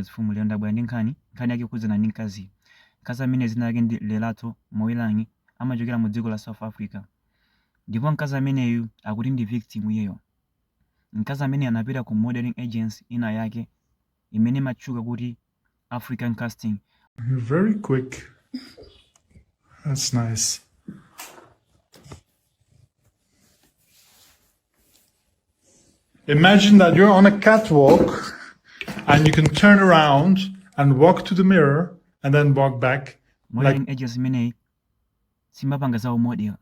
zifumu lero ndabwera ndi nkhani yake kuzana ndi mkazi amene zina lake ndi Lerato Moilangi amachokera mu dziko la South Africa. Ndipo mkazi ameneyu akuti ndi victim iyeyo. Mkazi amene anapita ku modeling agency ina yake imene matchuka kuti African Casting. You're very quick. That's nice. Imagine that you're on a catwalk and you can turn around and walk to the mirror and then walk back. Modeling agency imeneyi simapanga za model,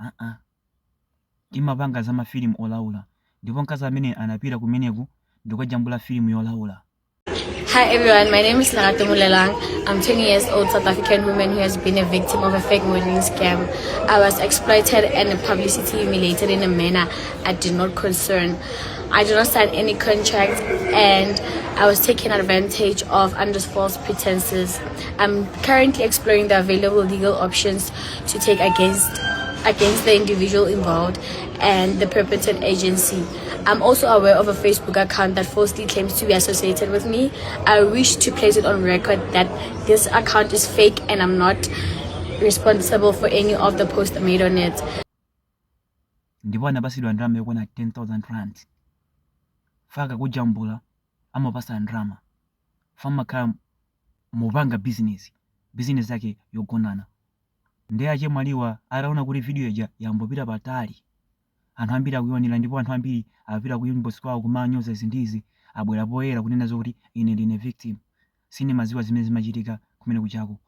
imapanga za mafilimu olaula. Ndipo mkazi amene anapita kumeneku ndikujambula filimu yolaula. Hi everyone, my name is Lerato Moilangi. I'm 20 years old South African woman who has been a victim of a fake modeling scam. I was exploited and publicity humiliated in a manner I did not concern. I did not sign any contract and I was taken advantage of under false pretenses. I'm currently exploring the available legal options to take against the individual involved and the perpetrated agency. I'm also aware of a Facebook account that falsely claims to be associated with me. I wish to place it on record that this account is fake and I'm not responsible for any of the posts made on it. Ndipo anapasidwa ndrama yokwana 10,000 rand. Faka kujambula amapasa ndrama. Fama kama mupanga business yake yogonana. Ndiye achemwaliwa araona kuti video ija yambopita patali. Anthu ambiri akuyonera ndipo anthu ambiri apita ku inbox kwawo kumanyoza izindizi abwera poyera kunena zoti ine ndine victim. Sine maziwa zimene zimachitika kumene kuchako.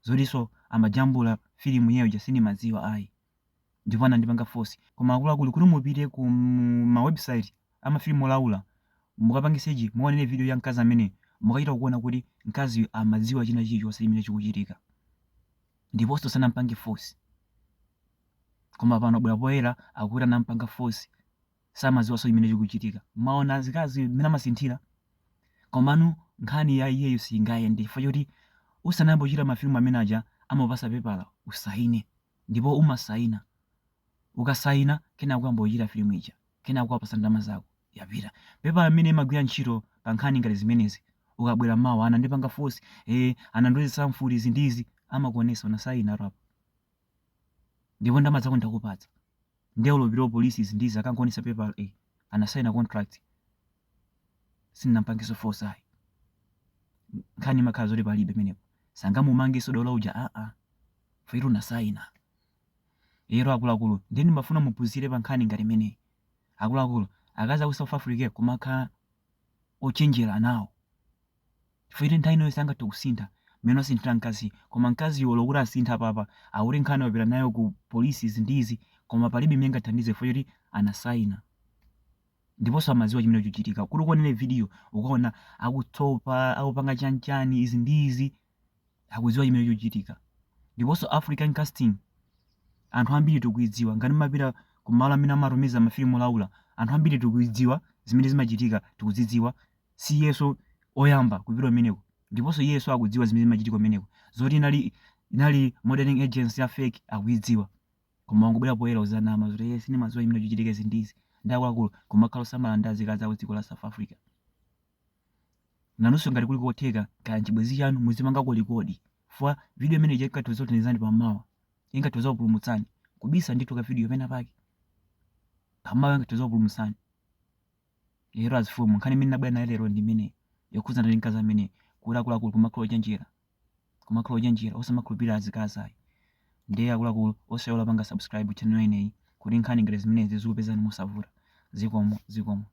Zotiso amajambula filimu yeyo ja sine maziwa ayi. Ndipo anandipanga force. Koma akuluakulu kuti mupite ku ma website amafilimu olaula mukapangiseji muonere video ya mkazi amene mukachita kuona kuti mkazi amaziwa china chilichonse chimene chikuchitika. Ndiponso sanampange force. Koma pano bwera poyera akuti anampanga force samaziwa so imene chikuchitika. Maona azikazi mena masinthira. Komanu nkhani ya iyeyo singayende chifukwa choti usanayambe kuchita mafilimu amene aja amapasa pepala usaine. Ndipo umasaina. Ukasaina kena kuyamba kuchita filimu ija. Kena kuwapasa ndalama zako yapita. Pepala amene imagwira ntchito pa nkhani ngati zimenezi. Ukabwera mawa anandipanga force anandolesa mfuli zindizi amakuonesa unasaina rapo. Ndipo ndalama zako ndakupatsa. Ndiye ulopiro polisi zindizi akankuonesa pepala anasaina contract. Sinampangiso force ayi. Nkhani makhala zoti palibe menepo. Sangamumangiso dola uja Fairu nasaina. Ero akuluakulu ndeni mafuna mupuzire pa nkhani ngati imeneyi. Akuluakulu akaza ku South Africa kumakhala ochenjera nawo. Fairu nthawi ino sanga tokusintha meno asinthira mkazi koma mkazi yolo kuti asintha papa auri nkhani wapita nayo ku polisi zindizi koma palibe myenga thandize fairu anasaina. Ndiponso amaziwa chimene chikuchitika. Kuti kuonere video ukaona akutsopa akupanga chanchani izindizi akuziwa chimene chikuchitika. Ndiponso African Casting anthu ambiri tikuidziwa ngati mapita kumalo amene amatumiza mafilimu olaula anthu ambiri tikuidziwa zimene zimachitika tikuzidziwa si yeso oyamba kupita meneko. Ndiponso yeso akudziwa zimene zimachitika meneko. Zoti inali modeling agency ya fake akuidziwa. Koma wangobwera poyera uzanama zoti sine maziwa chimene chikuchitika izindizi. Ndakulakulu kumakhala osamala azikazi aku dziko la South Africa. Nanunso ngati kuli kotheka kaya chibwezi chanu muzimanga kolikodi. Fwa video imene ikatoza kuti nizani pamawa. Ingatoza kupulumutsani. Kubisa ndithu ka video pena pake. Pamawa ingatoza kupulumutsani. Ero azifumu nkhani imene nabwera nayo lero ndi imene yokhuza ndi mkazi amene kulakulu kumakhala ochenjera. Kumakhala ochenjera osamakhulupirira azikazi ayi. Ndiye akuluakulu osayola panga subscribe channel ineyi kuti nkhani ngati zimenezi zikupezani musavuta. Zikomo.